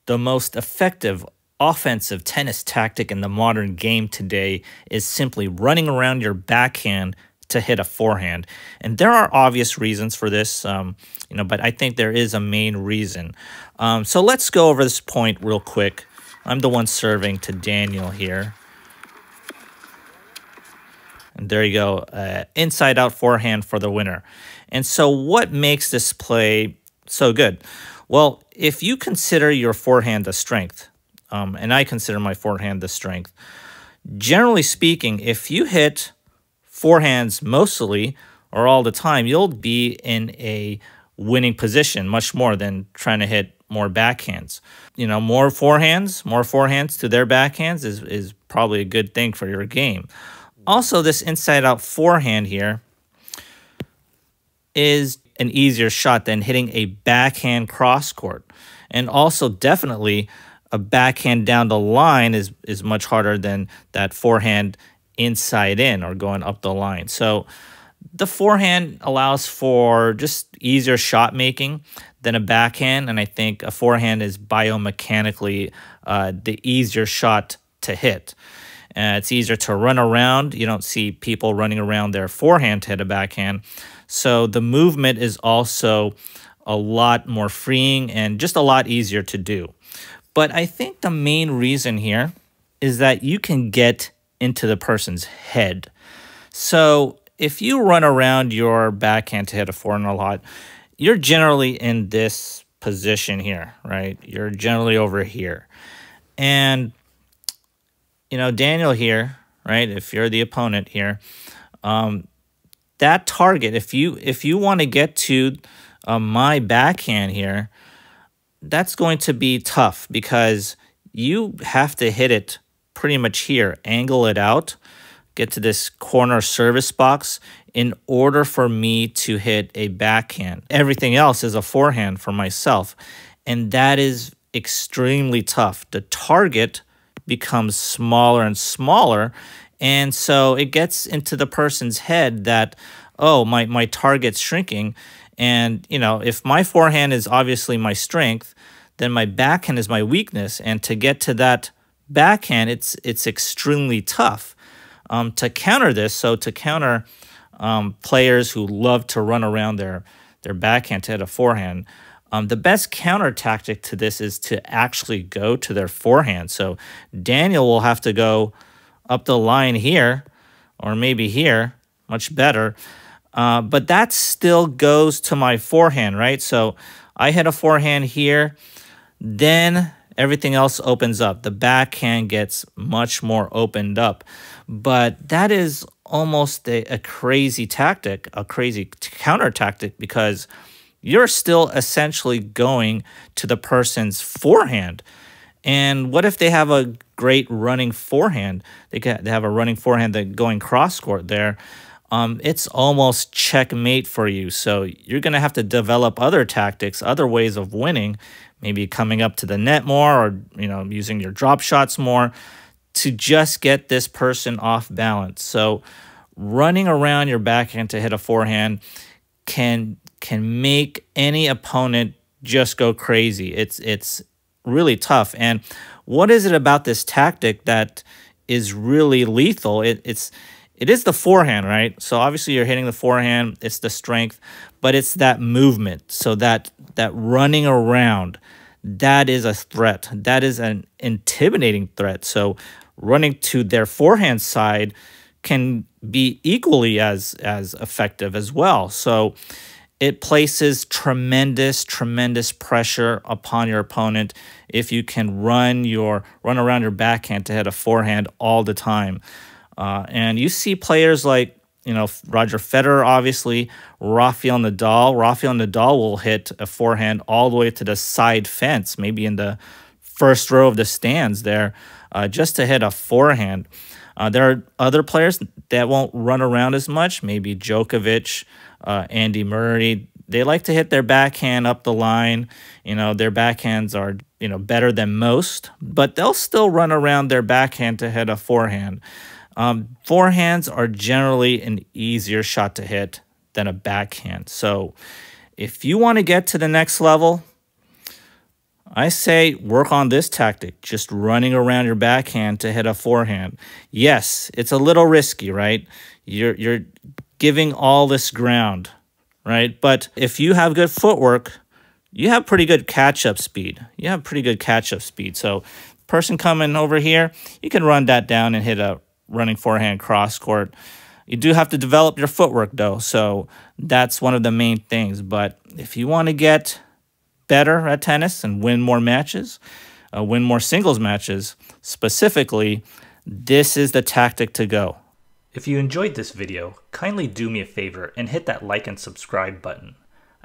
The most effective offensive tennis tactic in the modern game today is simply running around your backhand to hit a forehand. And there are obvious reasons for this, but I think there is a main reason. So let's go over this point real quick. I'm the one serving to Daniel here. And there you go, inside out forehand for the winner. And so what makes this play so good? Well, if you consider your forehand a strength, and I consider my forehand the strength, generally speaking, if you hit forehands mostly or all the time, you'll be in a winning position much more than trying to hit more backhands. More forehands to their backhands is probably a good thing for your game. Also, this inside-out forehand here is an easier shot than hitting a backhand cross-court. And also, definitely, a backhand down the line is much harder than that forehand inside in or going up the line. So the forehand allows for just easier shot making than a backhand. And I think a forehand is biomechanically the easier shot to hit. It's easier to run around. You don't see people running around their forehand to hit a backhand. So the movement is also a lot more freeing and just a lot easier to do. But I think the main reason here is that you can get into the person's head. So if you run around your backhand to hit a forehand a lot, you're generally in this position here, right? You're generally over here. And Daniel here, right? If you're the opponent here, that target, if you want to get to my backhand here, that's going to be tough because you have to hit it pretty much here, angle it out, get to this corner service box in order for me to hit a backhand. Everything else is a forehand for myself, and that is extremely tough. The target becomes smaller and smaller, and so it gets into the person's head that, oh, my target's shrinking, and if my forehand is obviously my strength, then my backhand is my weakness, and to get to that backhand, it's extremely tough. To counter this, so to counter players who love to run around their backhand to hit a forehand, the best counter tactic to this is to actually go to their forehand. So Daniel will have to go up the line here, or maybe here, much better. But that still goes to my forehand, right? So I hit a forehand here, then everything else opens up. The backhand gets much more opened up. But that is almost a crazy tactic, a crazy counter tactic, because you're still essentially going to the person's forehand. And what if they have a great running forehand? They have a running forehand that going cross court there. It's almost checkmate for you. So you're going to have to develop other tactics, other ways of winning, maybe coming up to the net more, or using your drop shots more to just get this person off balance. So running around your backhand to hit a forehand can make any opponent just go crazy. It's really tough. And what is it about this tactic that is really lethal? It is the forehand, right? So obviously you're hitting the forehand, it's the strength, but it's that movement. So that running around, that is a threat. That is an intimidating threat. So running to their forehand side can be equally as effective as well. So it places tremendous pressure upon your opponent if you can run around your backhand to hit a forehand all the time. And you see players like, Roger Federer, obviously, Rafael Nadal. Rafael Nadal will hit a forehand all the way to the side fence, maybe in the first row of the stands there, just to hit a forehand. There are other players that won't run around as much, maybe Djokovic, Andy Murray. They like to hit their backhand up the line. Their backhands are, better than most, but they'll still run around their backhand to hit a forehand. Forehands are generally an easier shot to hit than a backhand. So if you want to get to the next level, I say work on this tactic, just running around your backhand to hit a forehand. Yes, it's a little risky, right? You're giving all this ground, right? But if you have good footwork, you have pretty good catch-up speed. So person coming over here, you can run that down and hit a running forehand cross court. You do have to develop your footwork, though, so that's one of the main things. But if you want to get better at tennis and win more matches, win more singles matches, specifically, this is the tactic to go. If you enjoyed this video, kindly do me a favor and hit that like and subscribe button.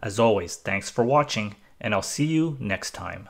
As always, thanks for watching, and I'll see you next time.